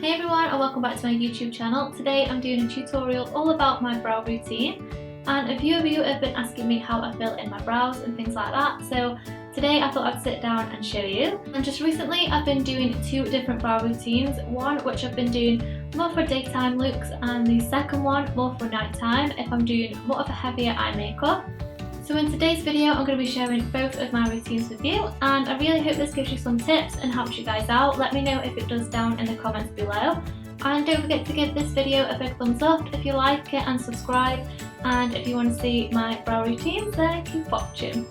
Hey everyone, and welcome back to my YouTube channel. Today I'm doing a tutorial all about my brow routine, and a few of you have been asking me how I fill in my brows and things like that, so today I thought I'd sit down and show you. And just recently I've been doing two different brow routines, one which I've been doing more for daytime looks and the second one more for nighttime if I'm doing more of a heavier eye makeup. So in today's video I'm going to be sharing both of my routines with you, and I really hope this gives you some tips and helps you guys out. Let me know if it does down in the comments below, and don't forget to give this video a big thumbs up if you like it and subscribe, and if you want to see my brow routines then keep watching.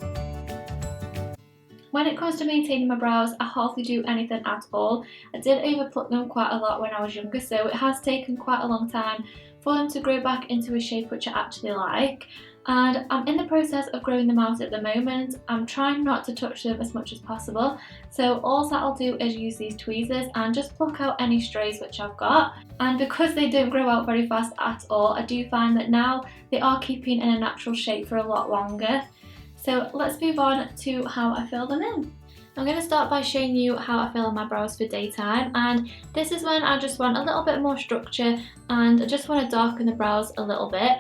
When it comes to maintaining my brows, I hardly do anything at all. I did overpluck them quite a lot when I was younger, so it has taken quite a long time for them to grow back into a shape which I actually like. And I'm in the process of growing them out at the moment. I'm trying not to touch them as much as possible, so all that I'll do is use these tweezers and just pluck out any strays which I've got. And because they don't grow out very fast at all, I do find that now they are keeping in a natural shape for a lot longer. So let's move on to how I fill them in. I'm going to start by showing you how I fill in my brows for daytime, and this is when I just want a little bit more structure and I just want to darken the brows a little bit.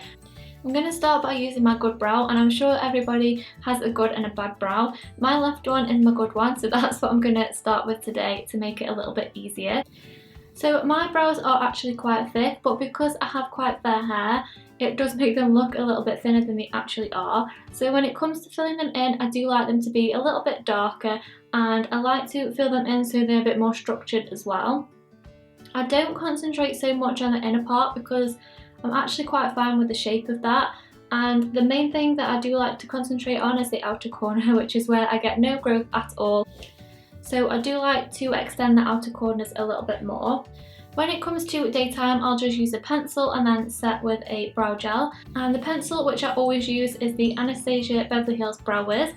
I'm going to start by using my good brow, and I'm sure everybody has a good and a bad brow. My left one is my good one, so that's what I'm going to start with today to make it a little bit easier. So my brows are actually quite thick, but because I have quite fair hair, it does make them look a little bit thinner than they actually are. So when it comes to filling them in, I do like them to be a little bit darker, and I like to fill them in so they're a bit more structured as well. I don't concentrate so much on the inner part because I'm actually quite fine with the shape of that, and the main thing that I do like to concentrate on is the outer corner, which is where I get no growth at all. So I do like to extend the outer corners a little bit more. When it comes to daytime, I'll just use a pencil and then set with a brow gel, and the pencil which I always use is the Anastasia Beverly Hills Brow Wiz,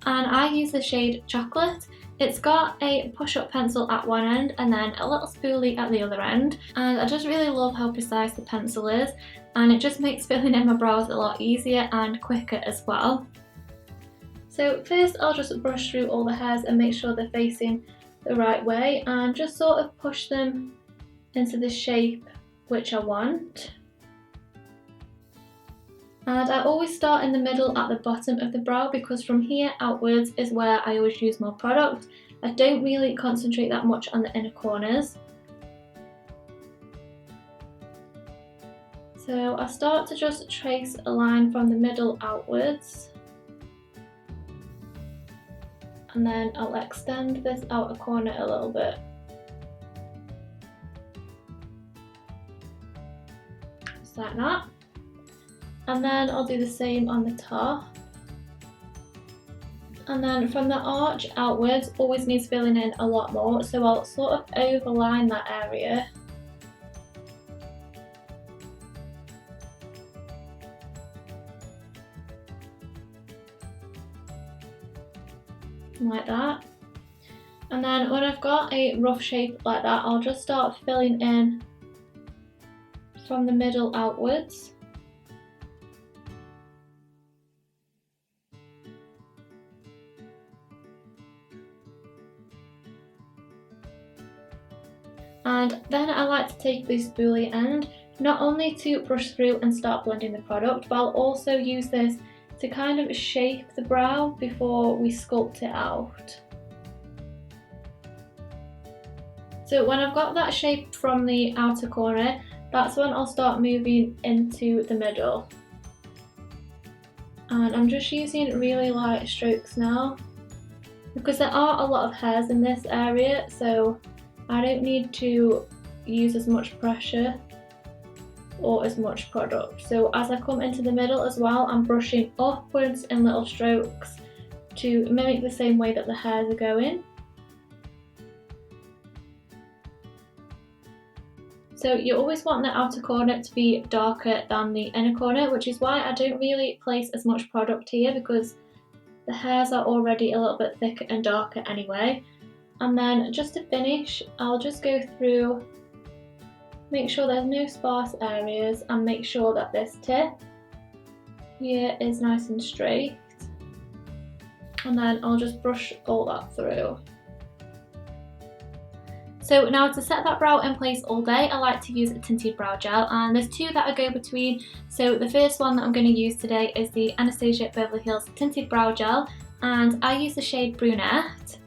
and I use the shade Chocolate. It's got a push-up pencil at one end and then a little spoolie at the other end, and I just really love how precise the pencil is, and it just makes filling in my brows a lot easier and quicker as well. So first I'll just brush through all the hairs and make sure they're facing the right way, and just sort of push them into the shape which I want. And I always start in the middle at the bottom of the brow, because from here outwards is where I always use more product. I don't really concentrate that much on the inner corners. So I start to just trace a line from the middle outwards, and then I'll extend this outer corner a little bit. Just like that. And then I'll do the same on the top. And then from the arch outwards always needs filling in a lot more, so I'll sort of overline that area. Like that. And then when I've got a rough shape like that, I'll just start filling in from the middle outwards. And then I like to take the spoolie end, not only to brush through and start blending the product, but I'll also use this to kind of shape the brow before we sculpt it out. So when I've got that shape from the outer corner, that's when I'll start moving into the middle. And I'm just using really light strokes now, because there are a lot of hairs in this area, so I don't need to use as much pressure or as much product. So as I come into the middle as well, I'm brushing upwards in little strokes to mimic the same way that the hairs are going. So you always want the outer corner to be darker than the inner corner, which is why I don't really place as much product here, because the hairs are already a little bit thicker and darker anyway. And then just to finish, I'll just go through, make sure there's no sparse areas, and make sure that this tip here is nice and straight. And then I'll just brush all that through. So now to set that brow in place all day, I like to use a tinted brow gel, and there's two that I go between. So the first one that I'm going to use today is the Anastasia Beverly Hills Tinted Brow Gel, and I use the shade Brunette.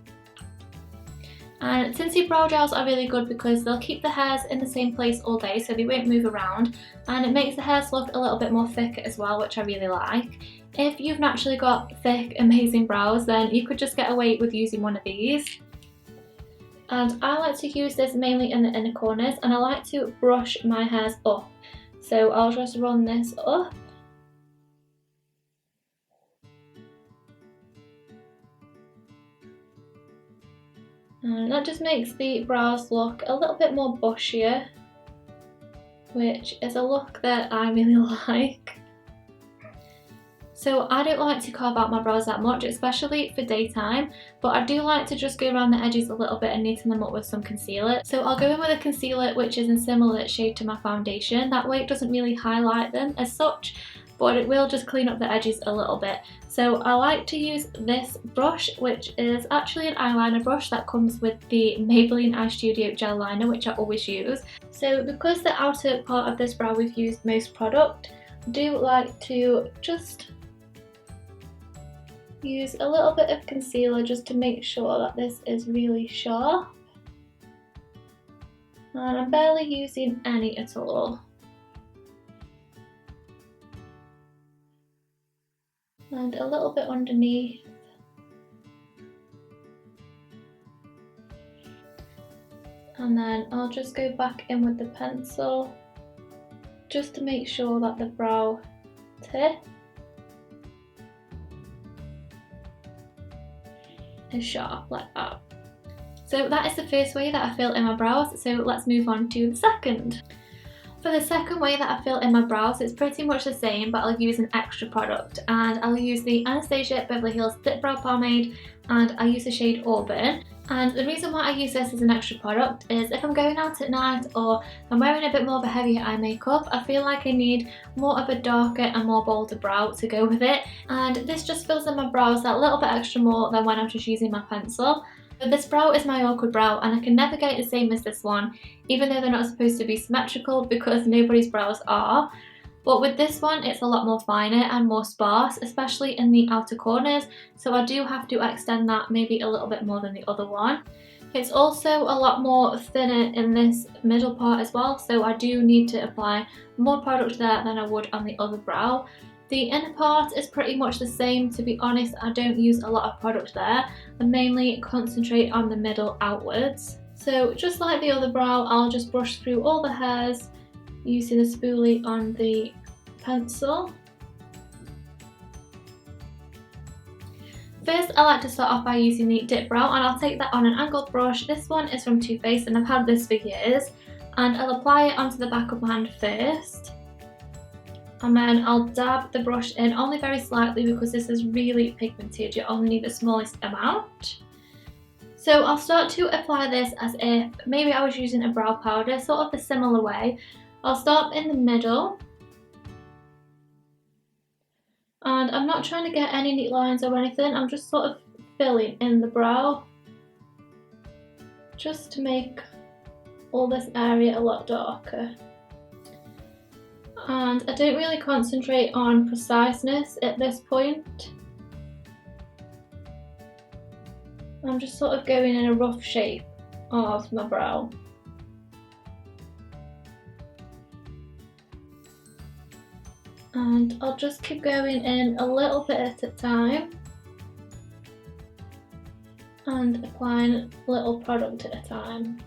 And tinted brow gels are really good because they'll keep the hairs in the same place all day, so they won't move around, and it makes the hairs look a little bit more thick as well, which I really like. If you've naturally got thick, amazing brows, then you could just get away with using one of these. And I like to use this mainly in the inner corners, and I like to brush my hairs up. So I'll just run this up. And that just makes the brows look a little bit more bushier, which is a look that I really like. So I don't like to carve out my brows that much, especially for daytime, but I do like to just go around the edges a little bit and neaten them up with some concealer. So I'll go in with a concealer which is in similar shade to my foundation. That way it doesn't really highlight them as such, but it will just clean up the edges a little bit. So I like to use this brush, which is actually an eyeliner brush that comes with the Maybelline Eye Studio gel liner, which I always use. So because the outer part of this brow we've used most product, I do like to just use a little bit of concealer just to make sure that this is really sharp. And I'm barely using any at all. And a little bit underneath. And then I'll just go back in with the pencil just to make sure that the brow tip is sharp like that. So that is the first way that I fill in my brows, so let's move on to the second. For the second way that I fill in my brows, it's pretty much the same, but I'll use an extra product, and I'll use the Anastasia Beverly Hills Thick Brow Pomade, and I use the shade Auburn. And the reason why I use this as an extra product is if I'm going out at night or I'm wearing a bit more of a heavier eye makeup, I feel like I need more of a darker and more bolder brow to go with it, and this just fills in my brows that little bit extra more than when I'm just using my pencil. But this brow is my awkward brow, and I can never get it the same as this one, even though they're not supposed to be symmetrical because nobody's brows are. But with this one, it's a lot more finer and more sparse, especially in the outer corners, so I do have to extend that maybe a little bit more than the other one. It's also a lot more thinner in this middle part as well, so I do need to apply more product there than I would on the other brow. The inner part is pretty much the same, to be honest. I don't use a lot of product there. I mainly concentrate on the middle outwards. So just like the other brow, I'll just brush through all the hairs using the spoolie on the pencil. First, I like to start off by using the dip brow, and I'll take that on an angled brush. This one is from Too Faced and I've had this for years, and I'll apply it onto the back of my hand first. And then I'll dab the brush in only very slightly because this is really pigmented, you only need the smallest amount. So I'll start to apply this as if maybe I was using a brow powder, sort of the similar way. I'll start in the middle. And I'm not trying to get any neat lines or anything, I'm just sort of filling in the brow, just to make all this area a lot darker. And I don't really concentrate on preciseness at this point. I'm just sort of going in a rough shape of my brow. And I'll just keep going in a little bit at a time and applying little product at a time.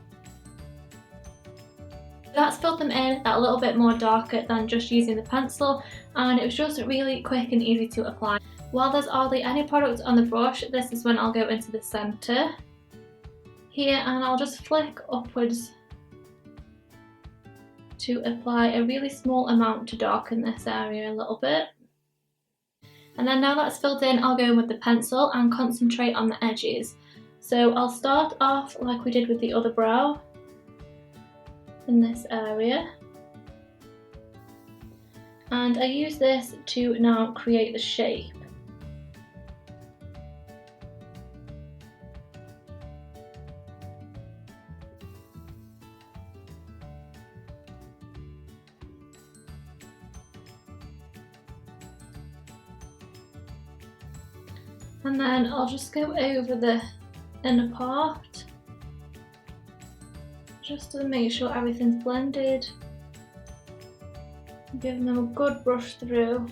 That's filled them in a little bit more darker than just using the pencil, and it was just really quick and easy to apply. While there's hardly any product on the brush, this is when I'll go into the centre here, and I'll just flick upwards to apply a really small amount to darken this area a little bit. And then now that's filled in, I'll go in with the pencil and concentrate on the edges. So I'll start off like we did with the other brow, in this area, and I use this to now create the shape. And then I'll just go over the inner part, just to make sure everything's blended. Giving them a good brush through.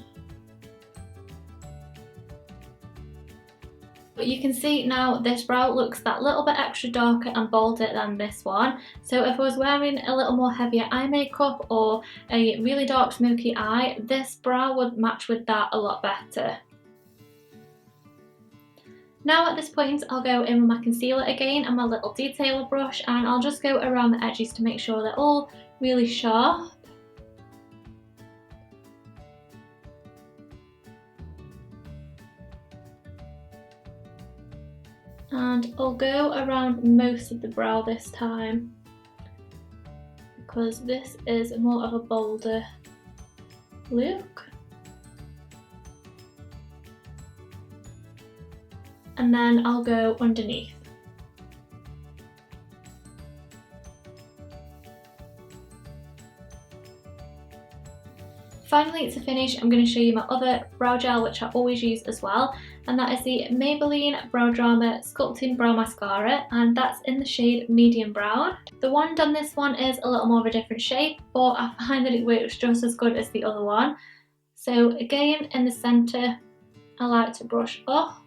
But you can see now this brow looks that little bit extra darker and bolder than this one. So if I was wearing a little more heavier eye makeup or a really dark smoky eye, this brow would match with that a lot better. Now at this point I'll go in with my concealer again and my little detailer brush, and I'll just go around the edges to make sure they're all really sharp. And I'll go around most of the brow this time, because this is more of a bolder look. And then I'll go underneath. Finally, to finish, I'm going to show you my other brow gel, which I always use as well, and that is the Maybelline Brow Drama Sculpting Brow Mascara, and that's in the shade Medium Brown. The wand on this one is a little more of a different shape, but I find that it works just as good as the other one. So again, in the centre, I like to brush up.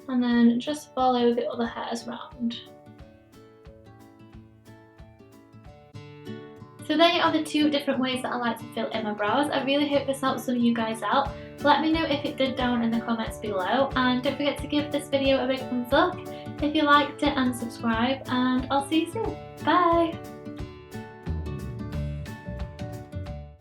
And then just follow the other hairs round. So there are the two different ways that I like to fill in my brows. I really hope this helps some of you guys out. Let me know if it did down in the comments below, and don't forget to give this video a big thumbs up if you liked it and subscribe, and I'll see you soon. Bye!